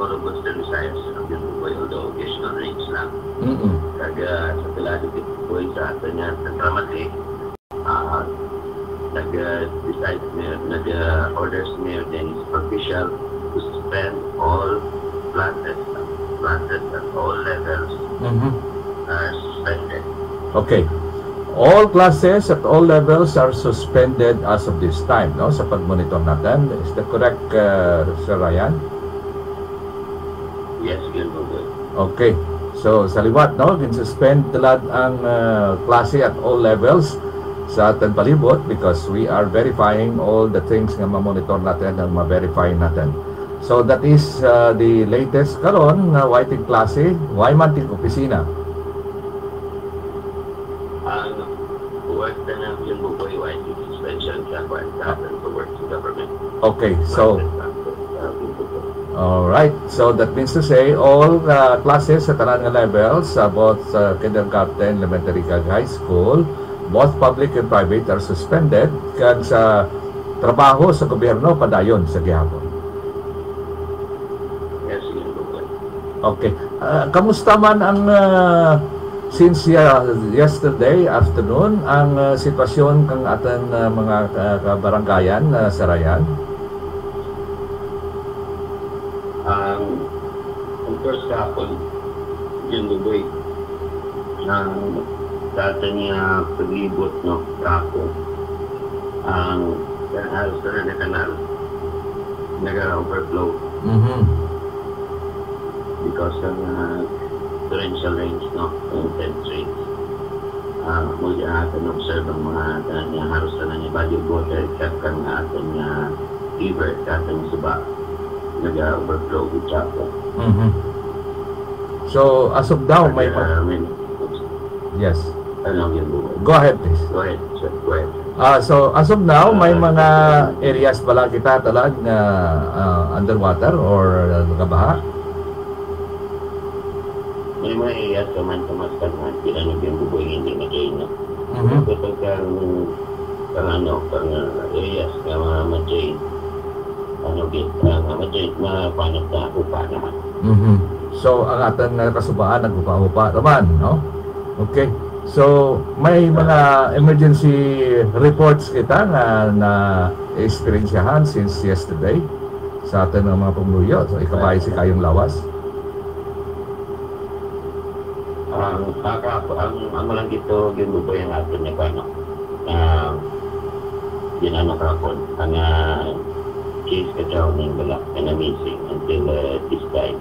all of us the Visayas ang ginbuboy o the occasional range lang. Kaya sa talado ginbuboy sa atin yan sa Tramate, nag-decide nag-orders niya then is official to suspend all classes at all levels are suspended. Okay. All classes at all levels are suspended as of this time, no? Sa pag-monitor natin. Is that correct, Sir Ryan? Yes, ginbuboy. Okay. So, sa liwat, no? Gin-suspend talad ang klase at all levels sa ating palibot because we are verifying all the things nga ma-monitor natin and ma-verify natin. So, that is the latest karon nga waiting klase, waimanting opisina. Work na lang ginbuboy waiting suspension sa kwartasan to work to government. Okay, so alright, so that means to say all classes sa tanan nga levels both kindergarten, elementary kag high school, both public and private are suspended kag sa trabaho sa gobyerno padayon sa gihapon. Yes, ginbuboy. Okay, kamusta man ang since yesterday afternoon ang sitwasyon kang ating mga kabaranggayan sa Ryan? Of course, kahapon, ginbuboy, sa ating paglibot, no, kahapon, ang halos na kanal, nag-overflow. Because of torrential rains, no, intense rains. Muli atin observe ang mga halos na niya body of water kat kang atin river, atin suba, nag-overflow with chapel. So, as of now, may... Yes. Go ahead, please. Go ahead, sir. Go ahead. So, as of now, may mga areas pala kita talag na underwater or nakabaha? May mga areas kaman-kamas kaman pinanong ginbuboy hindi na kayo na. Kapag kang areas na mga matyayin, matyayin na panat na upa naman. So, ang ating kasubaan, nag-upa-upa naman, no? Okay. So, may mga emergency reports kita na experiensyahan since yesterday sa ating mga pumuluyo. So, ikabahay si kayong lawas. Ang lang dito, ginbuboy ang atin na paano. Ginano kapon, ang case ka drowning wala na missing until this time.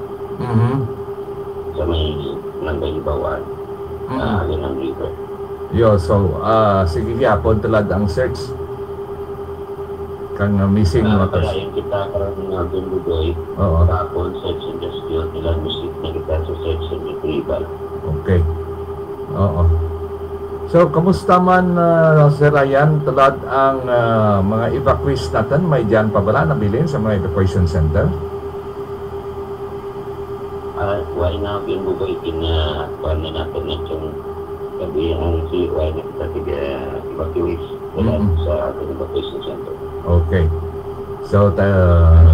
So may langgay bawal ng river. Yo, so sige gyapon tulad ang search kang missing motors. Yung kita karon nga ginbuboy, kapon search and rescue nila music na kita sa search and retrieval. Okay. Oo. So, kamusta man, Sir Ryan, tulad ang mga evacuees natin, may dyan pa bala nabilin sa mga evacuation center? Why na ginbuboy pinakuan na natin na itong gabi ang why na kita evacuees sa ating evacuation center. Okay. So,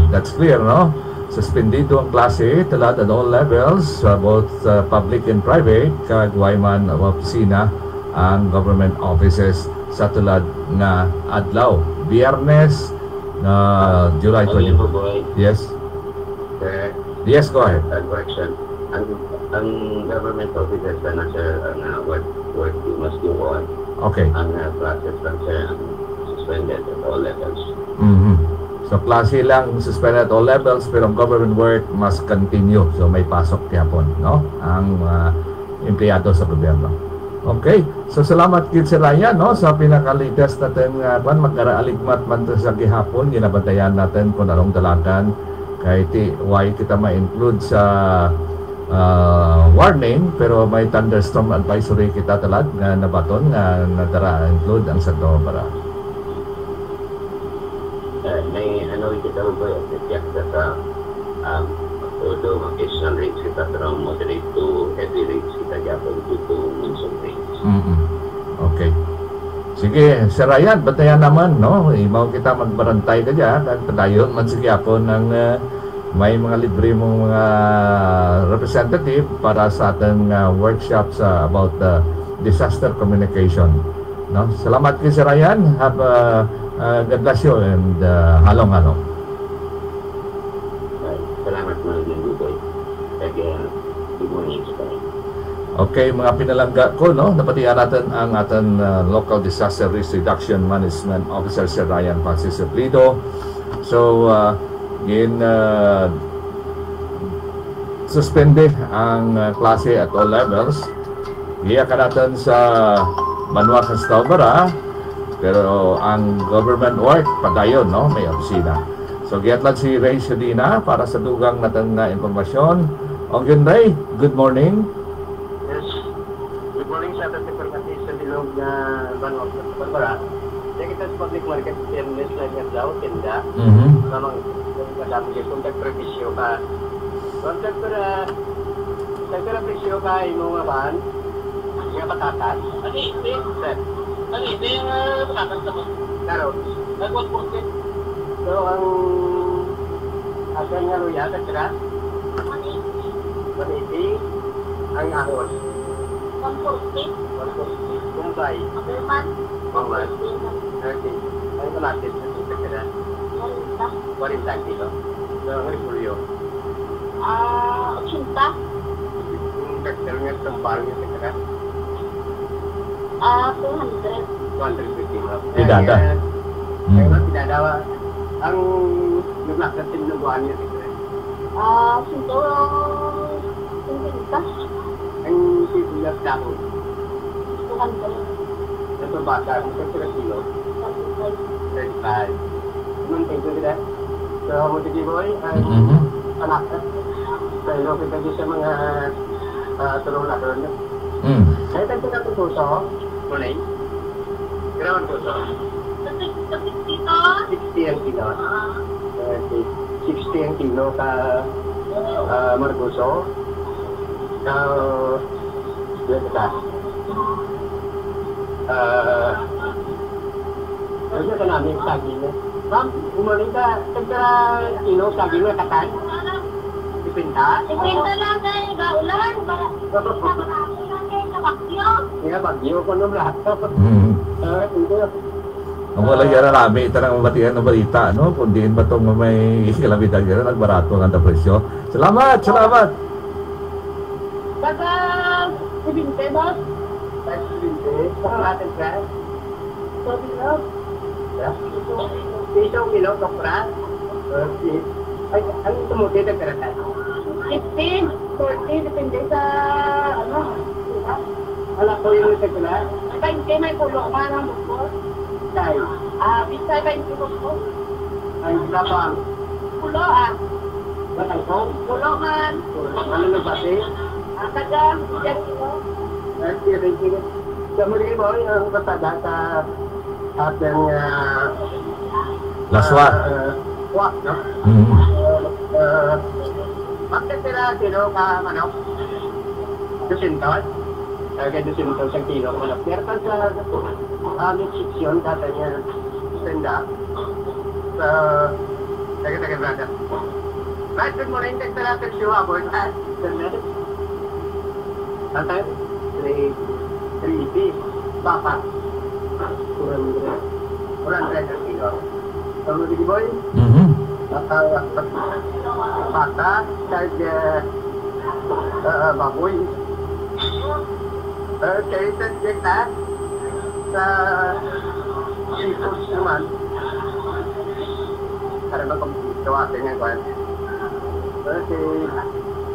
that's clear, no? Suspendido ang klase tulad at all levels, both public and private, kagway man opisina ang government offices sa tulad na adlaw. Biyernes na July 20. Yes? Yes, go ahead. Correction. Ang government offices na sir, ang work must go on. Okay. Ang process lang sir, suspended at all levels. So, klase lang suspended at all levels, pero government work must continue. So, may pasok yapon, no? Ang empleyado sa gobyerno. Okay. So, salamat kid sa Ryan, no? Sa pinaka-latest natin, magkaraaligmat man sa gihapon, ginabantayan natin kung anong dalagan kahit why kita ma-include sa warning, pero may thunderstorm advisory kita talad na nabaton na nadara include ang Santa Barbara. May kita ba at sa although occasional rates kita pero moderate to heavy rates kita gapon due to monsoon rains. Okay. Sige, Sir Ryan, batayan naman, no? Imaw kita magbarantay ka dyan. At padayon man sige ako ng may mga libre mong mga representative para sa ating workshops about disaster communication. No? Salamat kay Sir Ryan. Have God bless you and halong-halong. Salamat mga Dugoy. Good morning sa kayo. Okay, mga pinalangga ko, no? Napatihan natin ang ating Local Disaster Risk Reduction Management Officer, Sir Ryan Francis Suplido. So, suspende ang klase at all levels. Iyakan natin sa Manuel Castavara, pero ang government work, padayon, no? May opisina. So, giat lang si Ray Sudina para sa dugang natin na informasyon. Onggen Ray, good morning. Good morning sa ating pagkakati sa bilog na Banwag sa Barbara. Jadi kita sa public market fairness na nga daw, tinda. Namang madami kayo kung tagprevisyo ka. Kung tagprevisyo ka, yung mga bahan, yung patatas. Hindi yung patatas naman. Claro. Nag-1%. So, ang asan nga luya, tagkira? 180. Ang ahon. 140. Kumbay. Kumbay. Okay. Ang kalatis na ito ka na? 40 kilo. So, ang repulyo? 80. Yung kakter nga tumpal nga ito ka na? 200. 250 kilo. Pidada. Kaya pidada. Ang naglakas din ng buwan niya ito ka na? 150. Ang sibuyas dahon. 200. Ito bata, ang kakter kilo. 35. Naman kayo kita. So, mo tigi boy, ang anak ka. So, ilo kita di sa mga tulong na doon. Kaya tayo kita tutuso, mulay. Girawan tutuso. 60 ang kilo. 60 ang kilo ka marguso. Dito kita. Kasi ka namin saging mo. Ma'am, umaling ka. Tagkara kilo saging mo, katay. Ipinta. Ipinta lang kayo, gaulan. Para sa bakyo. Kaya bagyo ko nung lahat. Ang wala yan na namin, itanang matihan ng balita, no? Kundiin ba itong may kalamidad yan, nagbarato ang presyo. Salamat! Salamat! Baga, 70 boss. Saan natin ka? Sabi lang. Isang kilo, tokra. Ay, ang tumuti na karatan. 15, 40, depende sa, Wala ko yung isa ko na. 20 may pulo ka ng bukos. Dahil, Bisa 20 bukos. ang lapang. Pulo Batang ko. Pulo man. Ano na pati? Kada, 10 kilo. Sa muli boy, ang katada sa ating Laswat. wak, no? Bakit sila kilo ka manok? Dusinton? Kaya dusinton sa kilo ka manok. Pero sa aming seksyon, katanya senda. Sa taga-taga brother. Right, good morning. Thanks sa lahat ng show aboard. Tatay? 3B. Papa. 400 ang kilo. So, Rudy Boy? Pata, kahit baboy. Okay, check na. Sa seafood naman. Para ba kung gawasin nga kwan? Okay,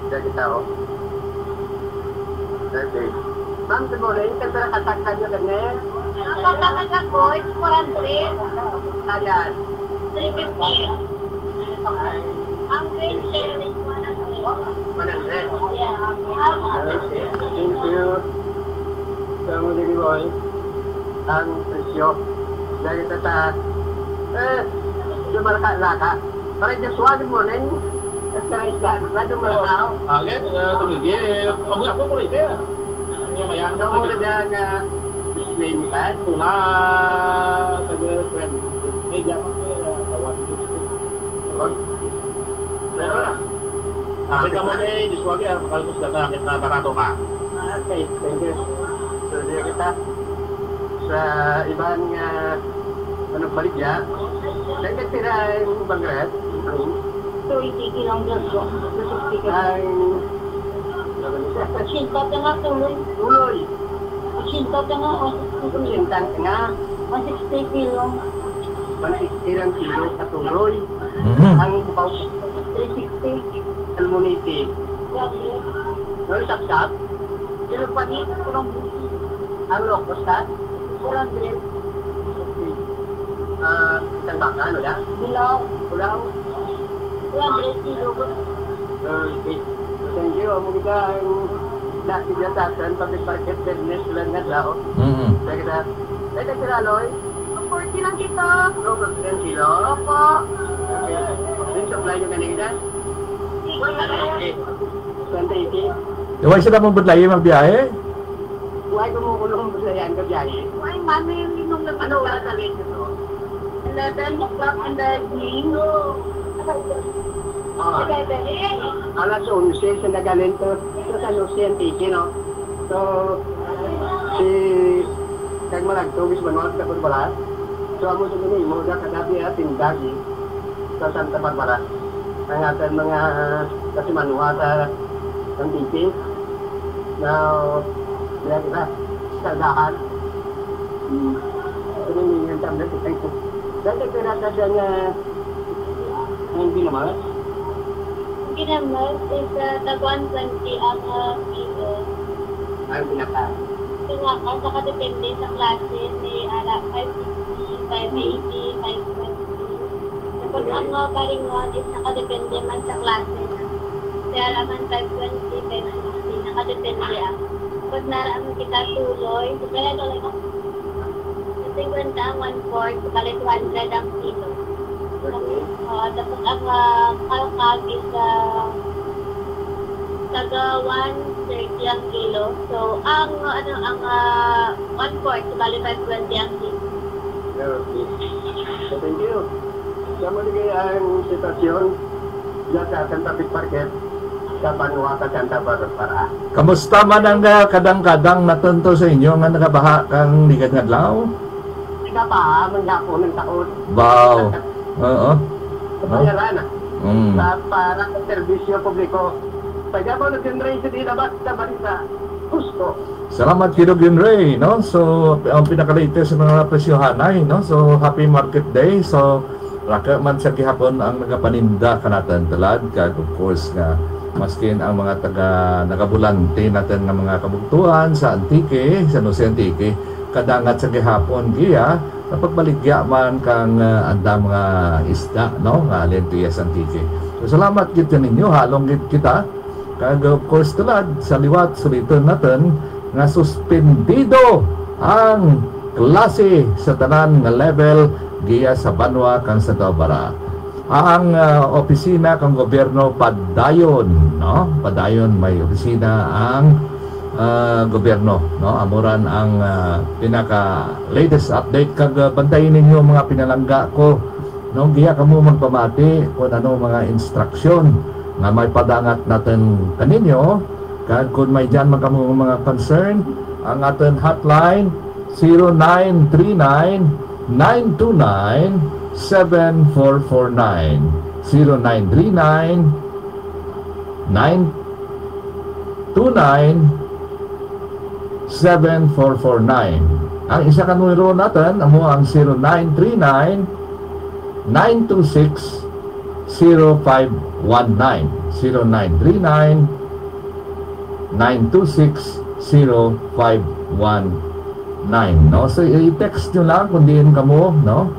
check it out. Okay. Ma'am, good morning. Kaya kataktan nyo ganyan. Ang pagkakagat ko, it's 400. Ayan. 350. Ang green share is 100. 100. Yeah. Okay. Thank you. So, Rudy Boy. Ang presyo. Dahil sa lumalaka-laka. Parang just one morning. At saka isla. Radyo malakaw. Agad, tumigil. Pagod ako po rin kaya. Kaya Sa una dyan na display mo ka. tuna taga-friend. Medya ko kaya kawan ko. Pero na. Sabi ka mo na eh, diswagi, kalmus ka sa akin na barato ka. Okay, thank you. So, di kita sa ibang balik ya. Nagkatira yung bagret. So, itigil ang vlog ko. Ang Sintot na nga tuloy. tuloy. Sintot na nga. Sintan nga. 160 kilo. 160 kilo sa tuloy. Mhm. Ang bukaw 360. salmoniti. Grabe. No, saksak. Pero pa dito, kurang busi. Ang lokostat. Kurang drip. Isang baka, ano ya? Bilaw. Ulaw. Kurang drip kilo. Thank you. Mungkin ang nakikitasan public market business lang nga daw. Mhm. Saya kira loy. 40 lang dito. 10 kilo. Opo. Yung supply nyo kanina? Okay. 2080. Iwan sila mong budlay magbiyahe? Buhay kumukulong sa yan ka biyahe. Ay, mano yung linong na Ano wala sa late nito? 11 o'clock in the evening. Alas 11 sa Nagalento sa San Jose Antique, no? So, si kag malagtubis manual sa Barbara. So, amo sa ganun, mo na kadabi ating dagi sa Santa Barbara. Ang ating mga kasimanwa sa Antique. Now, yan kita, sardahan. Ito yung yung tablet, thank you. Dahil pirata siya nga hindi naman. Ginamas is tag 120 ang kilo. Ang pinaka. Pinaka, nakadepende sa klase ni 560, 580, 520. Tapos ang baringon is nakadepende man sa klase na. Kaya naman 520, 560, nakadepende ang. Pag naraan kita tuloy, kaya tuloy mo. Kasi kwenta ang 1/4, balik 200 ang kilo. Tapos ang kalkag is taga 130 ang kilo. So, ang 1/4, bali 520 ang kilo. Okay. So, thank you. Sa muli ang sitwasyon dyan sa Santa Pit Market sa Banua sa Santa Barbara. Kamusta man ang kadang-kadang natunto sa inyo nga nagabaha kang ligad nga adlaw? Nagapa, manggapon ng taon. Wow. Oo. Kabayaran na. Mm. Sa para sa serbisyo publiko. Pagka mo nag-generate din na ba sa balita? Gusto. Salamat Kidog Ray, no? So, ang pinaka-latest sa mga presyohanay, no? So, happy market day. So, raka man sa gihapon ang nagapaninda kanatan talad kag of course nga maskin ang mga taga nagabulante natin nga mga kabugtuan sa Antique, sa Jose Antique, kadangat sa gihapon giya sa pagbaligya man kang anda mga isda, no? Nga alin sa Antique. So, salamat gid ninyo, halong gid kita. Kag of course talad sa liwat suliton natin nga suspendido ang klase sa tanan nga level giya sa Banwa kang sa Tabara. Ang opisina kang gobyerno padayon, no? Padayon may opisina ang gobyerno, no? Amuran ang pinaka latest update kag bantayin ninyo mga pinalangga ko. No, giya kamo magpamati kung ano mga instruksyon nga may padangat natin kaninyo. Kag kung may dyan magkamo mga concern, ang aton hotline 0939-929-7449 0939-929-7449. Ang isa ka numero natin amo ang 0939-926-0519 0939-926-0519, no? So i-text nyo lang kung diin kamo, no?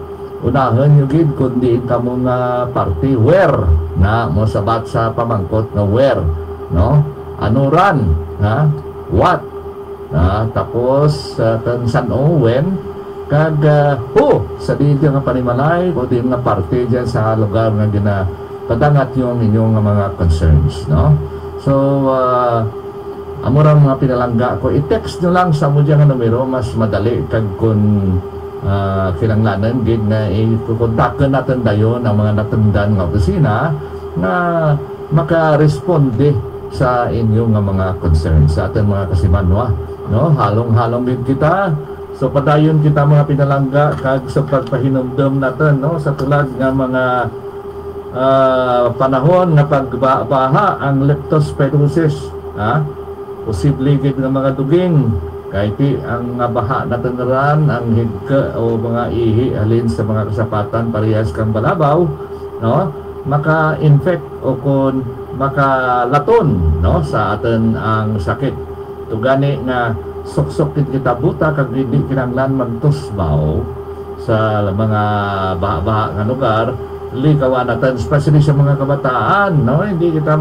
Unahan nyo gid kung diin kamo nga party where na mo sabat sa pamangkot nga where, no? Anuran, ha? What? Tapos kan San Owen kag who sa dito nga panimalay o di nga party dyan sa lugar nga ginapadangat yung inyong mga concerns, no? So amurang mga pinalangga ko, i-text nyo lang sa mo dyan nga numero, mas madali kag kung kinanglanan gid na i-kontakan natin dayon ang mga natundan nga opisina na makaresponde sa inyong mga concerns sa ating mga kasimanwa, no? Halong-halong din kita. So padayon kita mga pinalangga kag sa pagpahinumdum natin, no, sa tulad nga mga panahon nga pagbaha ang leptospirosis, posible gid nga mga duging kahit ang baha natin ran ang higka o mga ihi alin sa mga kasapatan parehas kang balabaw, no, maka-infect o kun makalaton, no, sa atin ang sakit. Tugani nga suksok kita buta kag hindi kinahanglan magtusbaw sa mga baha-baha nga lugar. Likawan natin especially sa mga kabataan, no, hindi kita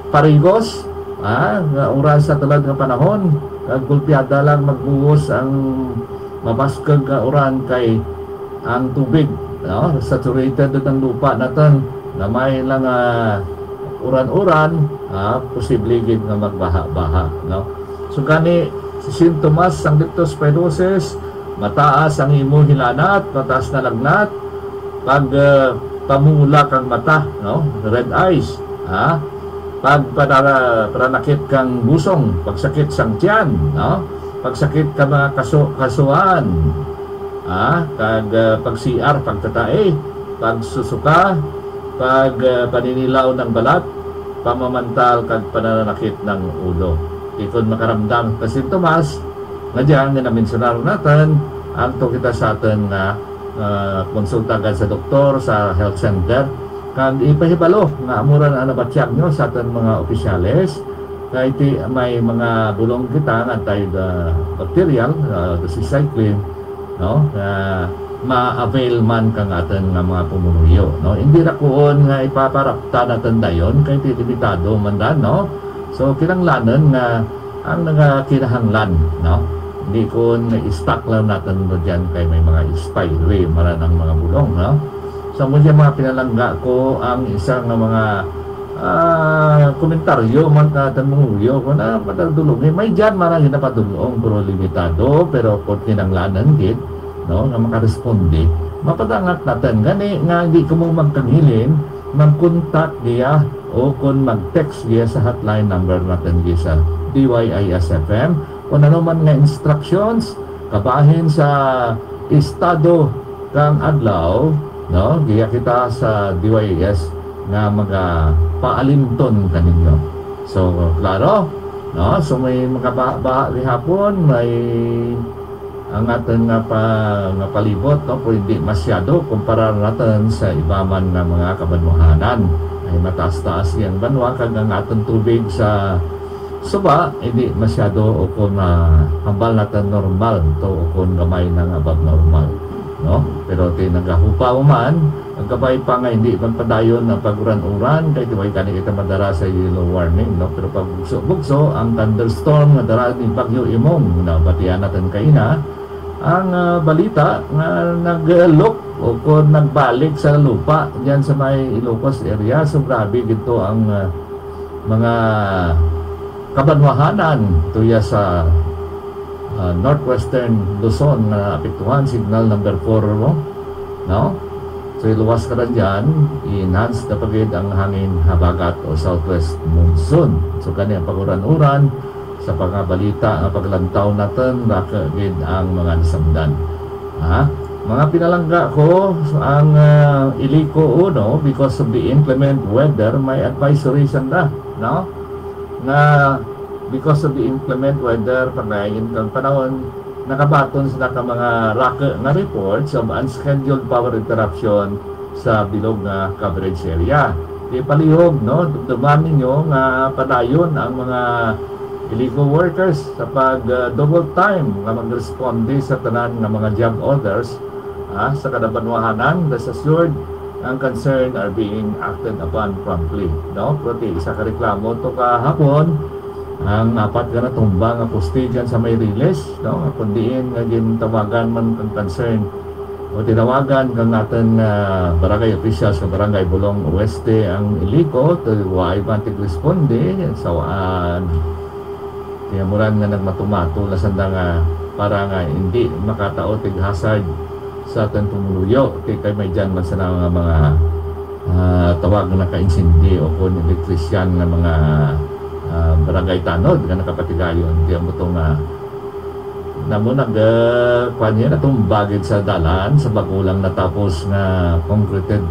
parigos nga oras sa tulad nga panahon kag gulpiada lang magbuhos ang mabaskag nga oran kay ang tubig, no, saturated ang lupa natin na may lang uran-uran, posible gid nga magbaha-baha, no. So gani si sintomas ang leptospirosis, mataas ang imo hilanat, mataas na lagnat, pag pamula kang mata, no, red eyes, pag pananakit kang busong, pagsakit sang tiyan, no, pagsakit ka mga kasuan, kag pag-CR, pagtatae, pagsusuka, pag paninilaw ng balat, pamamantal kag pananakit ng ulo. Ikon makaramdam ka sintomas nga diyan nga na-mensionar natin, anto kita sa atin na konsulta agad sa doktor sa health center kag ipahibalo nga amuran ana batyag nyo sa atin mga opisyales kahit may mga bulong kita nga tayo bacterial doxycycline, no, ma-avail man kang atin nga mga pumunuyo, no. Hindi ra kuon nga ipaparapta natin dayon kay limitado man dan, no. So kinahanglanon nga ang kinahanglan, no, hindi ko na-stock lang natin dyan kay may mga expiry maran ang mga bulong, no. So muna mga pinalangga ko ang isang mga komentaryo man natin mungulyo kung padagdulong may dyan marang ginapadulong pero limitado pero kung kinahanglanon gid, no, nga makaresponde mapadangat natin gani nga hindi ko mo magkanghilin mag-contact niya o kung mag-text niya sa hotline number natin niya sa DYIS-FM kung ano man nga instructions kabahin sa estado kang adlaw, no, giya kita sa DYIS nga paalimton kaninyo. So klaro, no, so may mga baha hapon, may ang atin nga palibot, no, po hindi masyado kumpara natin sa ibaman na mga kabanwahanan ay mataas-taas yung banwa kag ang atin tubig sa suba hindi masyado o kung hambal natin normal to o kung gamay ng above normal, no, pero tinagahupa man ang gabay pa nga hindi man padayon ng paguran-uran kay diway kani kita madara sa yellow warning, no, pero pag bugso ang thunderstorm nga dara ni Bagyo Imong na batian natin kaina ang balita nga nag-look o kung nagbalik sa lupa diyan sa may Ilocos area. So grabe dito ang mga kabanwahanan tuya sa northwestern Luzon na apektuhan signal number 4, no. So iluwas ka rin dyan, i-enhance na pagid ang hangin habagat o southwest monsoon. So kanya paguran-uran sa pangabalita ang paglantaw natin bakit ang mga nasamdan. Mga pinalangga ko ang Ilico 1 because of the inclement weather may advisory sanda, no, na because of the inclement weather paglayin kang panahon nakabaton sila ka mga nga reports of unscheduled power interruption sa bilog nga coverage area. Di palihog, no, dumami nyo nga padayon ang mga illegal workers sa pag double time nga mag-responde sa tanan ng mga job orders sa kadabanwahanan. Rest assured ang concern are being acted upon promptly, no. Proti isa ka reklamo to kahapon ang apat ka na tumba nga poste dyan sa may release, no, kundiin nga tawagan man kang concern o tinawagan kang natin barangay officials ng barangay Bulong Oeste ang Ilico to why bantig responde sawaan kaya muran nga nagmatumato na sanda nga para nga hindi makatao tig hazard sa ating pumuluyo kay may dyan man sa mga tawag na ka-insindi o kung elektrisyan ng mga barangay tanod nga nakapatigayon diyan mo itong namo kuan yan itong bagid sa dalan sa bagulang natapos na concreted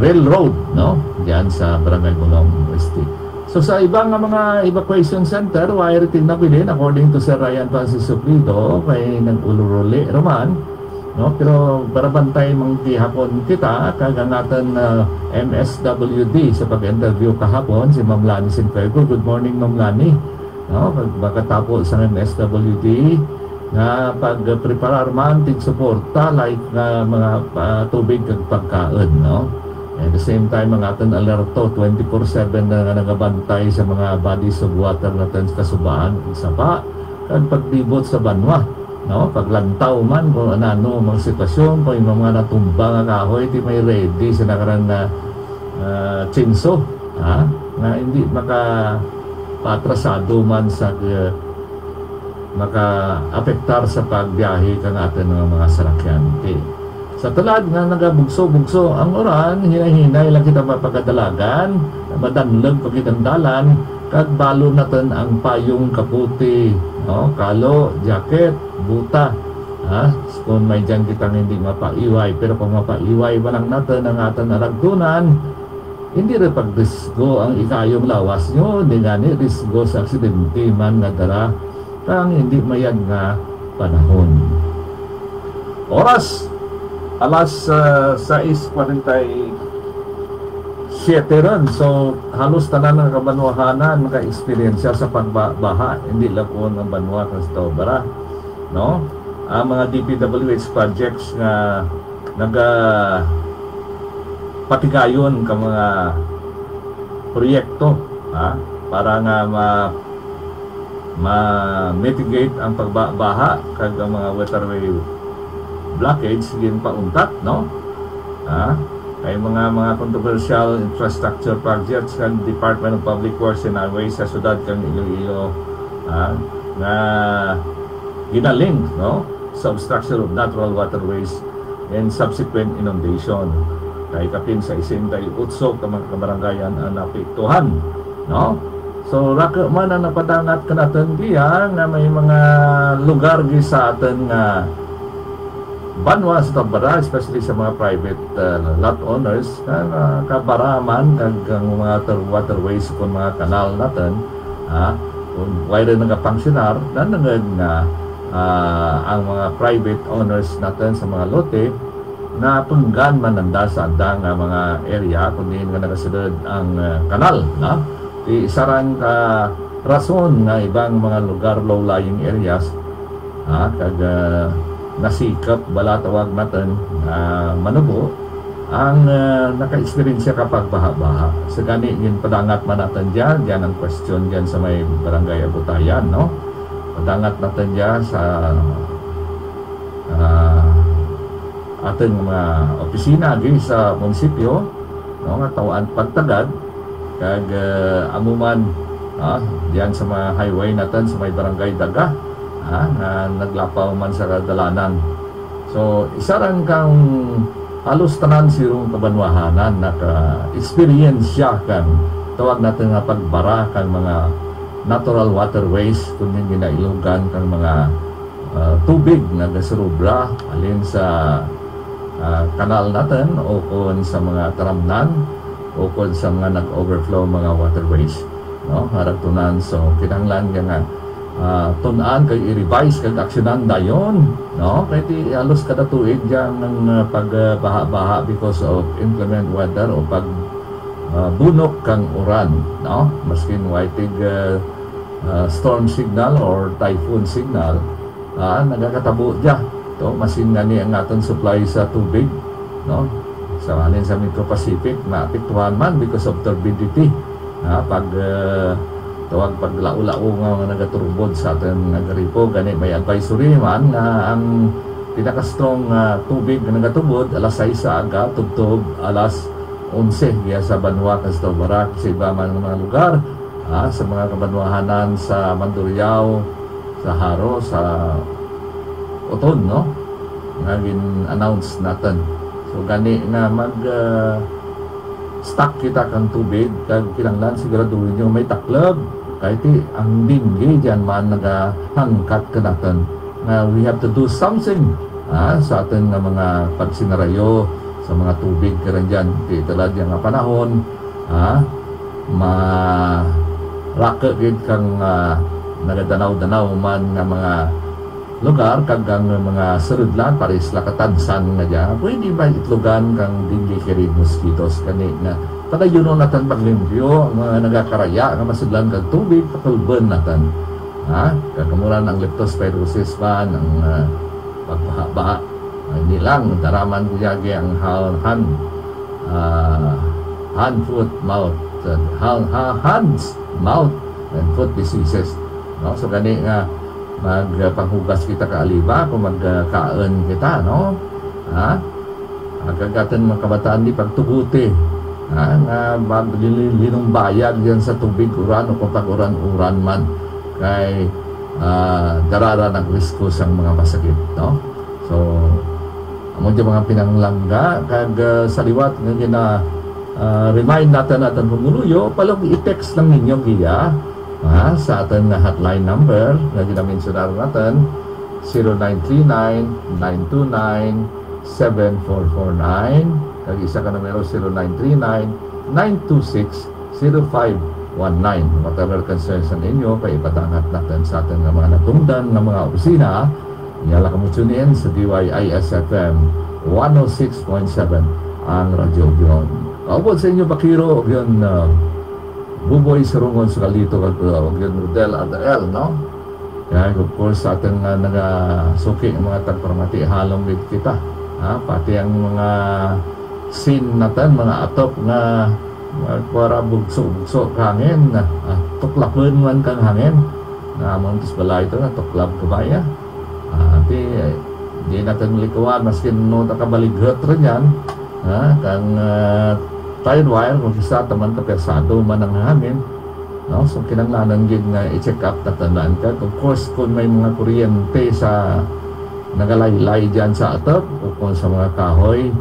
railroad, no? Diyan sa Barangay Bulong Westi. So sa ibang mga evacuation center, wire tin na bilin according to Sir Ryan Francis Suplido kay nag-uluruli raman, no? Pero barabantay mang gihapon kita kagangatan MSWD sa pag-interview kahapon si Ma'am Lani Sinfego. Good morning, Ma'am Lani. No, pagkatapos sa MSWD na pag-preparar man tig suporta like nga mga tubig kag pagkaon, no? At the same time mga aton alerto 24/7 na nagabantay sa mga bodies of water natin sa kasubaan sa pa kag paglibot sa banwa, no? Paglantaw man kung ano mga sitwasyon kung yung mga natumba nga kahoy di may ready sa nakarang na chinso, ha? Na hindi patrasado man sa maka-apektar sa pagbiyahe kang atin ng mga sarakyan. Okay. Sa tulad nga nagabugso-bugso ang oran, hinahinay lang kita mapagdalagan, madanlag pagkitandalan, kag balo natin ang payong kaputi, no? Kalo, jacket, buta. Ha? Kung may dyan kitang hindi mapaiway, pero kung mapaiway ba lang natin ang atin naragtunan, hindi rin pag-risgo ang ikayong lawas nyo, hindi nga ni risgo sa aksidente man nga dara kang hindi mayad nga panahon. Oras alas 6:47 ron. So halos tanan ng kabanwahanan naka-eksperyensya sa pagbaha, hindi lang po ng banwa ng Stobara, no? Ang mga DPWH projects nga patigayon ka mga proyekto, ha? Para nga ma-mitigate ang pagbaha kag ang mga waterway blockage din pauntat, no? Ha? Kay mga controversial infrastructure projects kag Department of Public Works and Highways sa sudad kang Iloilo, ha? Na ginaling, no? Sa obstruction of natural waterways and subsequent inundation. Kay kapin sa 68 ka mga kabarangayan ang napiktuhan, no? So raka man ang napadangat ka natin diya nga may mga lugar sa atin nga banwa sa Tabara, especially sa mga private lot owners na kabaraman kag mga waterways kung mga kanal natin, ha? Kung wire nagapangsyonar na ang mga private owners natin sa mga lote na tunggan mananda sa andang mga area kundi nga nagasunod ang kanal, na isarang rason nga ibang mga lugar low-lying areas, kag nasikap bala tawag natin manubo ang naka-experience kapag baha-baha. Sa gani yun padangat man natin dyan ang question dyan sa may barangay Abutayan, no? Padangat natin dyan sa ating mga opisina di sa munisipyo, no, nga tawaan pagtagad kag amuman diyan sa mga highway natin sa may barangay Daga, na naglapaw man sa kadalanan. So isarang kang halos tanan sirong kabanwahanan naka-experience siya kan tawag natin nga pagbara kang mga natural waterways kung yung ginailugan kang mga tubig na gasurubra alin sa kanal natin o kung sa mga taramnan o kung sa mga nag-overflow mga waterways, no? Haragtunan. So kinahanglan nga tunan kay i-revise kag aksyonan dayon, no? Kay di halos kada tuig diyan ng pagbaha-baha because of inclement weather o pag bunok kang uran, no? Maskin waitig storm signal or typhoon signal, nagakatabo diya. So, masin nga ni ang aton supply sa tubig, no? Sa alin sa Metro Pacific na apektuhan man because of turbidity, pag tawag paglaulaw nga nagaturbod sa aton nagaripo gani may advisory man na ang pinaka-strong tubig na nagatubod alas 6 sa aga tubtob alas 11 ya sa Banwa sa Barak sa iba man mga lugar, sa mga kabanwahanan sa Mandurriao, sa Haro, sa Oton, no? Naging announce natin. So gani nga mag stock kita kang tubig kag kinahanglan siguraduhin nyo may taklab kahit ang dinggi dyan man nagahangkat ka natin na we have to do something sa atin nga mga pagsinarayo sa mga tubig ka rin dyan di talad yung panahon marakit kang nagadanaw-danaw man nga mga lugar kag ang mga surudlan paris lakatansan nga dyan pwede ba itlugan kang dinggi kiri mosquitos kani nga padayon natin paglimpyo mga nagakaraya nga masudlan kag tubig patulban natin kagamulan ang leptospirosis man ang pagbaha hindi lang daraman ko yagi ang hand, foot, mouth hands, mouth and foot diseases no? So gani nga magpanghugas kita kaaliba kung magkaan kita no agagaten mga kabataan di pagtuguti nga maglinong bayag yan sa tubig uran o kung pag-uran-uran man kay darara ng risko sa mga masakit no? So amo dyan mga pinanglangga kag sa liwat nga remind natin pumuluyo palong i-text lang ninyo giya sa atin na hotline number na ginamensionar natin 0939-929-7449 kag isa ka numero 0939-926-0519 whatever concerns sa ninyo paipatangat natin sa atin nga mga natungdan ng mga opisina yala ka mo tune in sa DYIS-FM 106.7 ang radyo yun kaubod sa inyo Bakiro yun Buboy Sarungon sa Kalito kag yun Rodel Adael no kaya of course sa atin nga nagasuki ang mga tagparmati halong with kita pati ang mga scene natin mga atop nga para bugso hangin tuklapin man kang hangin na montis balay ito na tuklap kabaya di natin likuan maskin no takabaligot rin yan kang tide wire kung isa taman kapersado man ang hangin no? So kinanglanan gid nga i-check up tatandaan ka of course kung may mga kuryente sa nagalaylay dyan sa atop o kung sa mga kahoy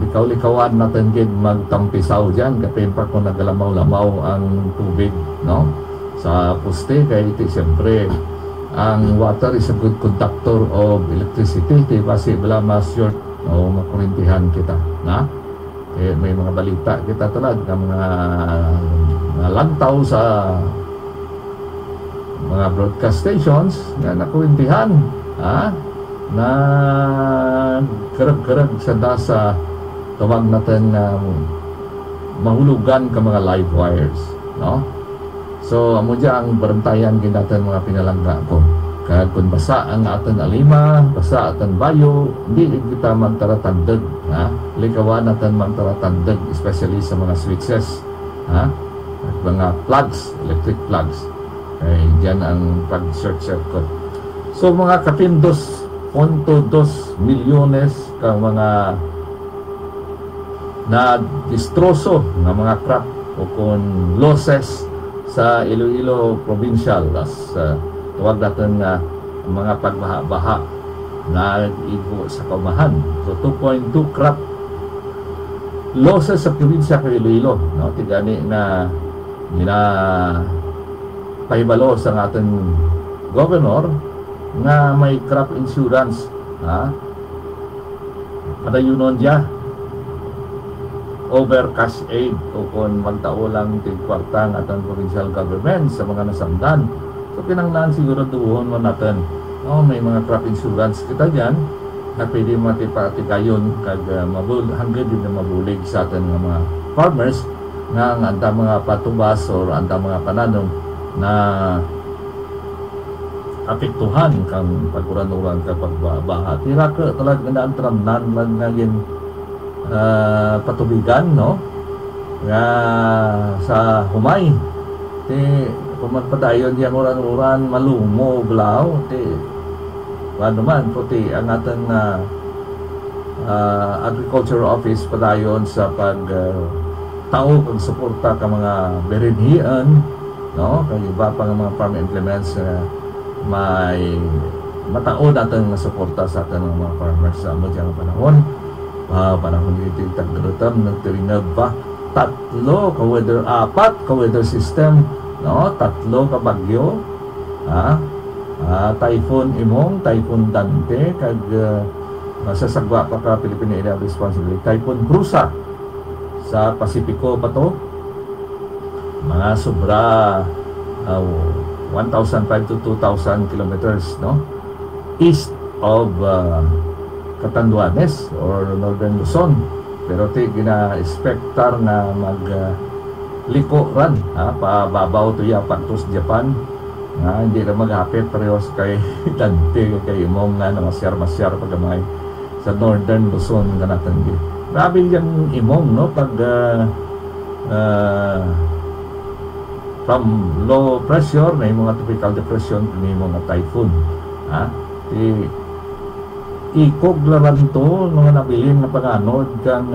likaw-likawan natin gid magtampisaw dyan kapin pa kung nagalamaw-lamaw ang tubig no sa poste kaya iti siyempre ang water is a good conductor of electricity iti possible ma-short o makurintihan kita na may mga balita kita tulad ng mga lantaw sa mga broadcast stations na nakurintihan na karag-karag sa nasa tawag natin mahulugan ka mga live wires no? So amo dyan ang barantayan natin mga pinalangga ko kaya kung basa ang ating alima basa ating bayo hindi kita magtaratandag likawan natin magtaratandag especially sa mga switches at mga plugs, electric plugs kaya dyan ang pag-short circuit so mga kapindos 1.2 milyones ka mga na distroso ng mga crop o kung losses sa Iloilo Provincial as tuwag natin nga mga pagbaha-baha na igo sa kaumahan so 2.2 crop losses sa probinsya ng Iloilo no? Tigani na pahibalo sa ating governor nga may crop insurance padayunon dya over cash aid o kung magtaulang tigkwartang at ang provincial government sa mga nasamdan so kinanglan siguro doon mo natin may mga crop insurance kita dyan na pwede matipatikayon kag hanggang din na mabulig sa atin ng mga farmers nga ang anta mga patubas o anta mga pananong na apektuhan kang pagkuran-uran kapag baha. Tira ka talaga na antramnan man ngayong patubigan no nga sa humay ti kumagpadayon yang uran-uran malumo blaw ti ano man puti ang ating agriculture office padayon sa pag tao kag suporta ka mga berinhian no kag iba pa nga mga farm implements may mataon natin na suporta sa atin ng mga farmers sa amodyang panahon panahon iti tagrutam nagtiringag ba tatlo ka weather, apat ka weather system, no, tatlo ka bagyo, typhoon Imong, typhoon Dante, kag masasagwa pa ka Philippine Area of Responsibility, typhoon Cruza sa Pasipiko pa to, mga sobra 1,500 to 2,000 kilometers, no, east of Catanduanes or Northern Luzon. Pero ti gina-expectar na liko ran, pababaw to ya patos Japan, hindi na maghapit parehos kay Dante, kay Imong nga masyar pagamay sa Northern Luzon nga natin. Grabe yung Imong, no, pag from low pressure na yung mga tropical depression ni mga typhoon, ikog laran to mga nabilin na panganod kang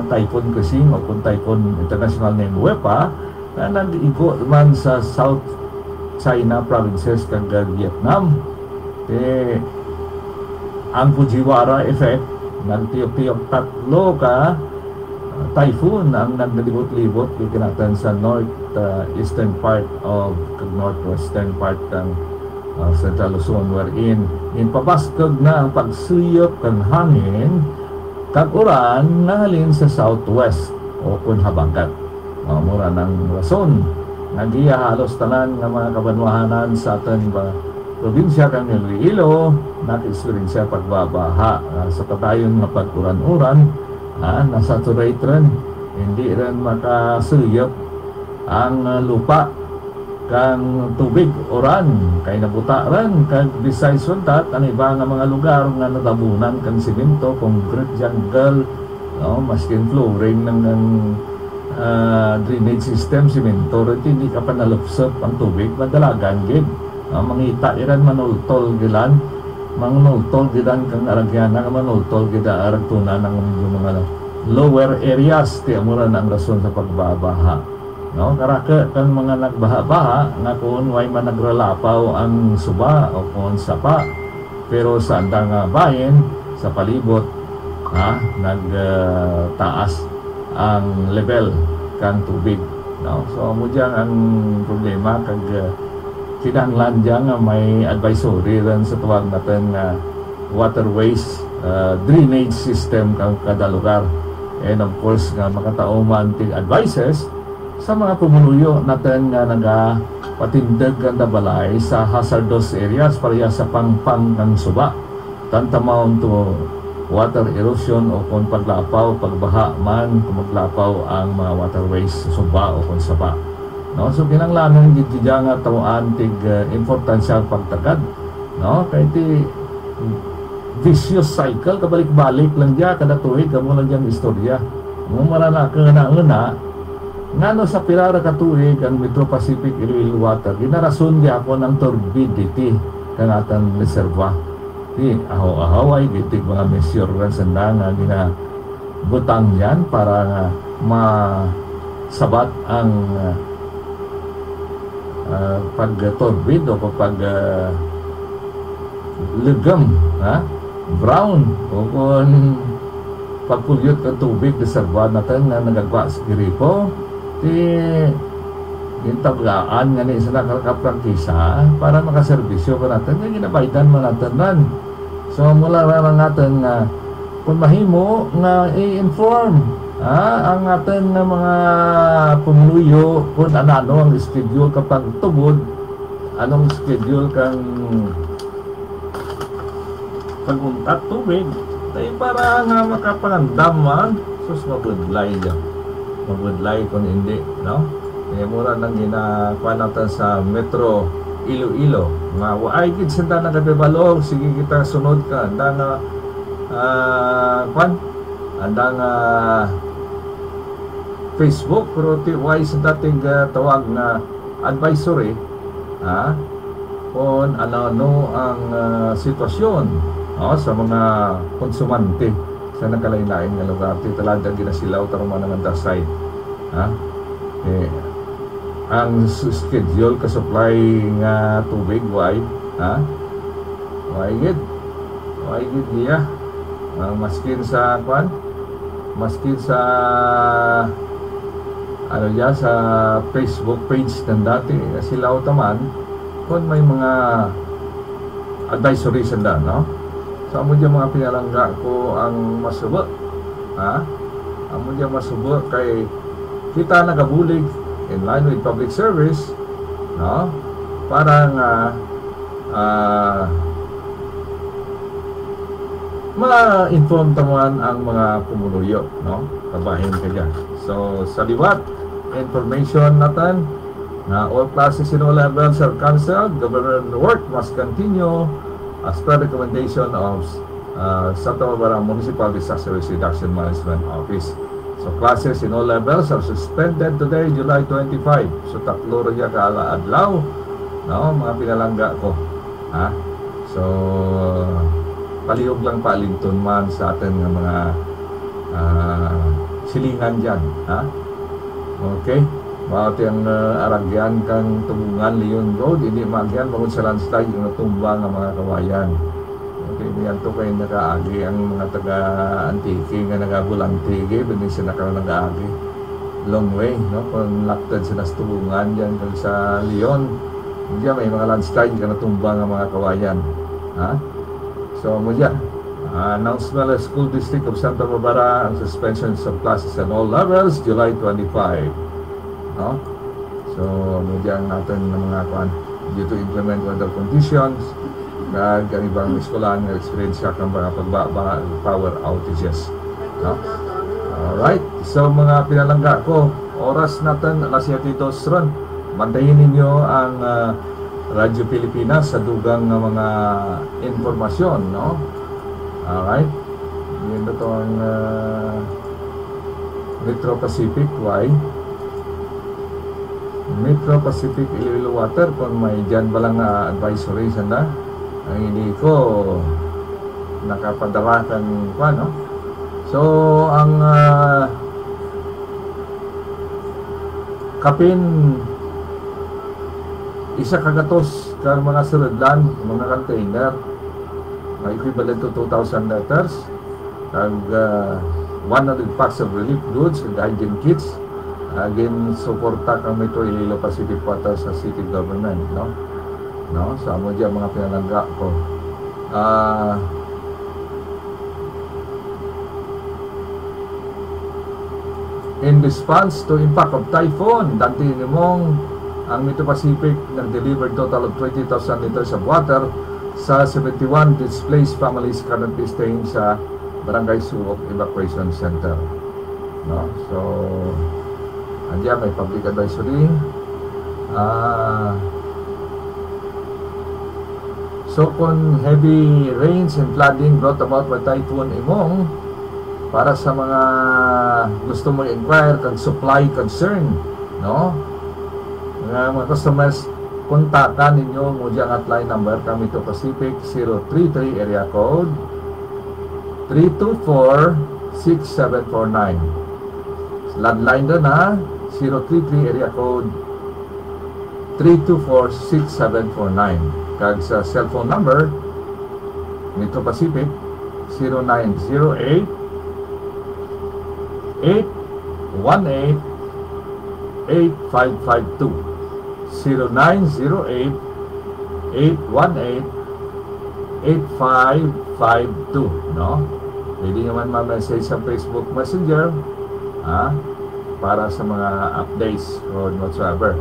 typhoon Kasing o kung typhoon international name Wepa na nag-igo man sa South China provinces kag Vietnam. Ang Fujiwara effect nagtiyok-tiyok tatlo ka typhoon ang nagdalibot-libot kinatan sa eastern part of northwestern part ng Central Luzon, wherein pabaskag na ang pagsuyop ng hangin kag uran nahalin sa southwest o kun habagat. Mura ng rason nagiya halos tanan ng mga kabanwahanan sa aton probinsya kang Iloilo nag-experience pagbabaha sa padayon nga pag-uran-uran, nasaturate rin, hindi rin makasuyop ang lupa kang tubig oran kay nabuta ran kag besides from that ang iba nga mga lugar nga natabunan kang simento, concrete jungle, no, maskin flooring ng drainage system simento rin hindi ka pa nalupsop ang tubig madalagan gid, mangita iran manultol gilan kang aragyan nga manultol gida aragtuna ng mga lower areas ti amuran ang rason sa pagbabaha. No, karaka kan mga nagbaha-baha nga kung way man nagralapaw ang suba o kung sapa, pero sa andang bayan sa palibot nagtaas ang level kan tubig, no. So mo diyan ang problema kag kinahanglan diyan nga may advisory ran sa tuwag natin waterways drainage system kang kada lugar, and of course nga makatauman ting advices sa mga pumunuyo natin nga nagapatindag ang balay sa hazardous areas pareha sa pangpang ng suba, tantamount to water erosion o kung paglapaw, pagbaha man kung maglapaw ang mga waterways sa suba o kung saba, no. So kinanglanon gid diya nga tawaan tig importansya pagtagad, no, kay ti vicious cycle kabalik-balik lang diya kada tuig kamo lang diyang istorya mo marana ka na ngano sa pirara ka tuig ang Metro Pacific Iloilo Water ginarason di ako ng turbidity kanatan reserva di ahaw-ahaw ay gitig mga measure ran sanda nga ginabutang yan para nga masabat ang pag-turbid o pag legam, brown o kung pagpulyot ng tubig reserva natin na nagagwa sa gripo yung tablaan nga ni isa nakakaprangkisa para makaservisyo pa natin yung ginabaydan mo natin nan. So mula lang natin nga kung mahimo nga i-inform ang atin nga mga pumunuyo kung ano ang schedule kapag tubod, anong schedule kang paguntat tubig tayo para nga makapangandam man sus mabudlay dyan, mabudlay kung hindi, no. Kaya mura nang ginakuha natin sa Metro Iloilo nga waay gid senda nagadebalog, sige kita sunod ka anda nga Facebook pero why sa dating tawag na advisory kung ano ang sitwasyon sa mga konsumante sa nakalain-lain nga lugar. Talaga ginasilaw tarong mga nang-underside ang schedule ka supply nga tubig why gid diya maskin sa maski sa ano yan, sa Facebook page ng dati sila utaman kung may mga advisory sila, no? So amo dyan mga pinalangga ko ang masubo, ha? Amo dyan masubo kay kita nagabulig in line with public service, no? Para nga ma-inform taman ang mga pumuluyo, no? Kabahin ka dyan. So sa liwat information natin na all classes in all levels are cancelled. Government work must continue as per recommendation of Santa Barbara Municipal Disaster Risk Reduction Management Office. So classes in all levels are suspended today, July 25. So tatlo rin kaala-adlaw, no, mga pinalangga ko, ha? So palihog lang palinton man sa atin ng mga silingan dyan, ha? Okay, bawat yung aragyan kang tubungan Leon Road, hindi magyan bangon sa landslide yung natumba ng mga kawayan. Okay, yan to kayo nakaagi ang mga taga-Antique nga nagabulantigi, hindi sila nakaagi long way, no? Kung laktad sila sa tubungan dyan sa Leon, hindi may mga landslide nga natumba ng mga kawayan, ha? So mudya announcement of School District of Santa Barbara ang suspensions of classes at all levels July 25, no? So mudya natin ng mga kuan due to implement weather conditions kag ang ibang eskwelahan nga experience sa kang mga power outages, no? Alright, so mga pinalangga ko, oras natin alas 7:02 ron. Bantayin ninyo ang Radyo Pilipinas sa dugang ng mga informasyon, no? Alright, yun na ito ang Metro Pacific Y Metro Pacific Iloilo Water, kung may dyan ba lang advisory sanda ang hindi ko nakapadarakan pa, no? So ang kapin isa kagatos kang mga suladlan, mga container na equivalent to 2,000 liters kag 100 packs of relief goods and hygiene kits. Again, suporta kang Metro Iloilo Pacific Water sa city government, no? No, sa amo dyan mga pinalangga ko. In response to impact of typhoon, dati nimong ang Metro Pacific nag-deliver total of 20,000 liters of water sa 71 displaced families currently staying sa Barangay Suok Evacuation Center, no? So andiyan may public advisory. So kung heavy rains and flooding brought about by Typhoon Imong, para sa mga gusto mo inquire kang supply concern, no? Mga customers, kontakan ninyo mo diyang hotline number kami to Pacific 033 area code 324-6749. Landline doon, ha? 033 area code 324-6749. Kag sa cellphone number Metro Pacific 0908 818 8552 0908-818-8552, no? Pwede naman ma-message sa Facebook Messenger, ha? Para sa mga updates or whatsoever.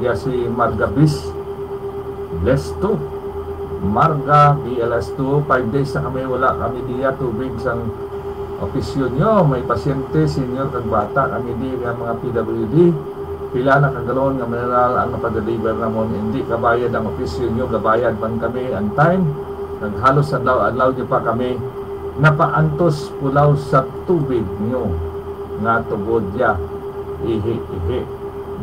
Diya si Marga Bis Bless 2 Marga BLS2, 5 days na kami wala kami diya tubig sang opisyon nyo, may pasyente, senior kag bata kami diya mga PWD. Pila na kagalon nga mineral ang napadeliver namon, hindi kabayad ang opisyon nyo, kabayad man kami ang time. Naghalos adlaw nyo pa kami napaantos pulaw sa tubig nyo nga tubod ya ihi.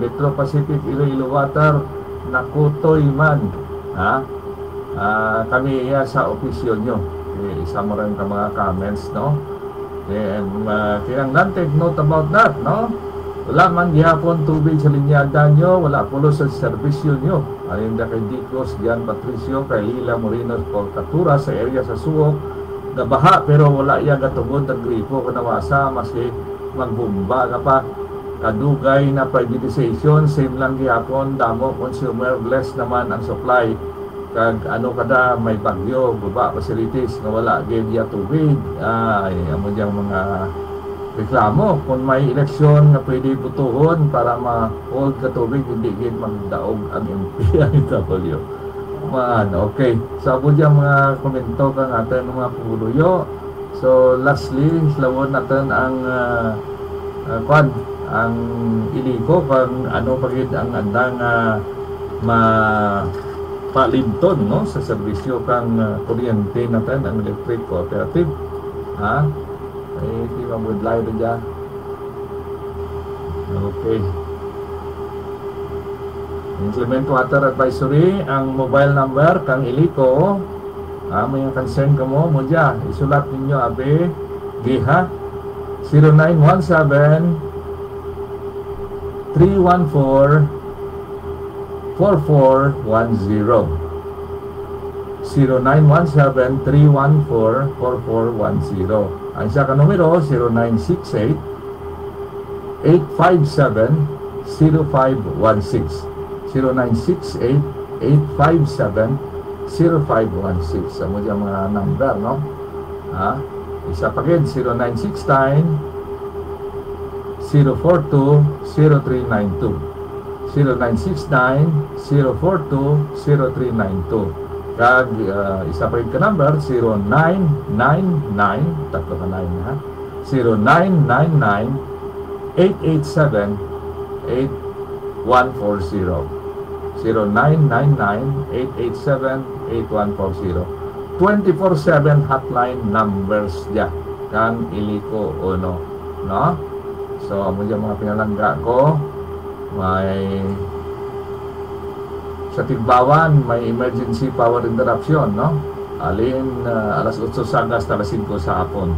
Metro Pacific Iloilo Water nakutoy man, ha? Kami ya sa opisyon nyo. Isa mo rin ka mga comments, no? Kinanglan take note about that, no? Wala man gihapon tubig sa linyada nyo, wala pulo sa serbisyo nyo. Alinda kay Dicos, Gian Patricio, kay Lila Morinos, Polcatura sa area sa Suok, gabaha pero wala iya gatugod ang gripo kanawasa maski magbumba nga pa kadugay na privatization same lang gihapon damo consumer less naman ang supply kag ano kada may bagyo guba facilities nga wala gyud iya tubig ay amo diyang mga reklamo kung may eleksyon nga pwede butuhon para ma-hold ka tubig hindi gyud magdaog ang MPIW man. Okay, so abo diyang mga komento kang atin mga puluyo. So lastly lawon natin ang ang iliko kang ano pagid ang andang palinton no sa serbisyo kang kuryente natin ang electric cooperative ha di mabudlay na dyan. Okay, Inclement Water Advisory ang mobile number kang iliko may concern ka mo dyan isulat ninyo abe giha 0917 314 4410 0917-314-4410. Ang isa ka numero 0968-857-0516 0968-857-0516. Amo dyan mga number no isa pa gid 0969-042-0392 0969-042-0392 kag isa pa ka number 0999 tatlo ka 9 ha 0999-887-8140 0999-887-8140 24/7 hotline numbers dyan kang iliko uno no so amo dyan mga pinalangga ko may sa Tigbawan may emergency power interruption no alin alas 8 sa hanggang alas 5 sa hapon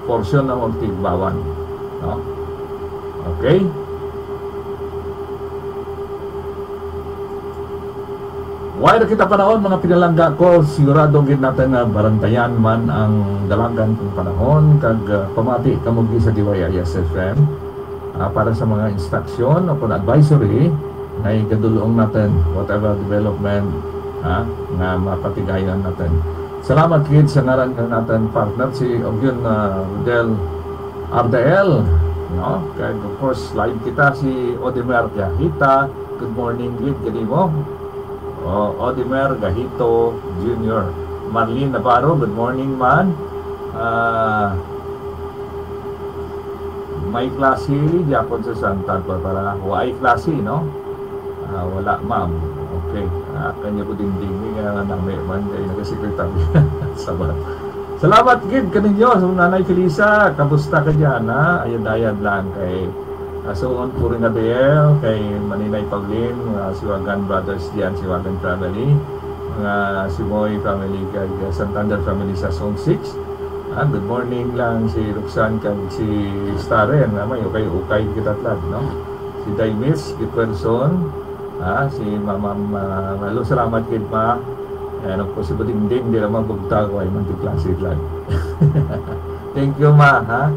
portion ng Tigbawan no okay why na kita panahon mga pinalangga ko sigurado gid natin na barantayan man ang dalagan kung panahon kag pamati kamugi sa DYIS FM para sa mga instruction o advisory na ikadulong natin whatever development na mapatigayan natin. Salamat kid sa ngaran ng natin partner si Ogyun Rodel RDL no? Kaya of course live kita si Odimer Gahita. Good morning kid kanimo Odimer Gahito Jr. Marlene Navarro, good morning man. May klase Japon sa Santa Barbara. Why klase, no? Wala, ma'am. Okay. Kanya ko dingding nga namin man kayo nag-secretary. Sabat. Salamat gid kaninyo sa Nanay Felisa. Kamusta ka dyan, ha? Ayad-ayad lang kay Asuon Puring Abel, kay Maninay Paulin, Siwagan Brothers diyan, Siwagan Family, mga Simoy Family, kay Santander Family sa Zone 6. Good morning lang si Roxanne kag si Staren may ukay kita tlad no si Daimis Gitwerson si Mama Malo salamat kid pa and of course si Budingding di naman bugta ko ay man klase tlad thank you ma ha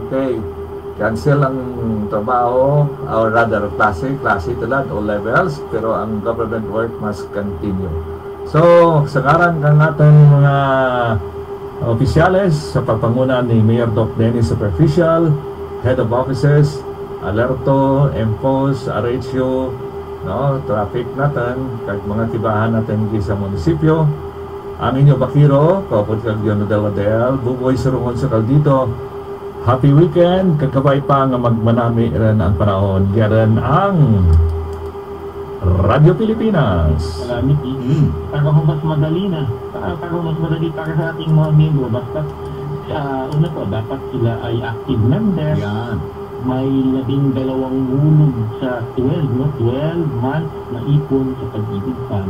okay cancel ang trabaho or rather klase tlad all levels pero ang government work must continue so sa ngaran kang natin mga opisyales sa pagpanguna ni Mayor Doc Dennis Superficial, Head of Offices, Alerto, MPOS, RHO, no, traffic natin, kahit mga tibahan natin sa munisipyo. Ang inyo Bakiro, Kaupod Kagdion Del, Buboy Surungon sa Caldito. Happy weekend, kakabay pa nga magmanami rin ang panahon. Yan ang Radio Pilipinas. Salamat para kung mas madali na para mas madali para sa ating mga miyembro basta una po dapat sila ay active member yan may 12 hulog sa 12 months na ipon sa Pag-ibig Fund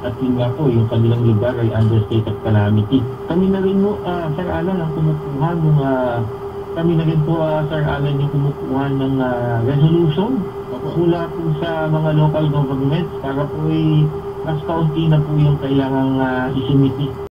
at yun nga po yung kanilang lugar ay under state of calamity kami na rin mo Sir Alan ang kumukuha ng kami na rin po Sir Alan yung kumukuha ng resolution mula po sa mga local governments para po ay mas kaunti na po yung kailangang isimiti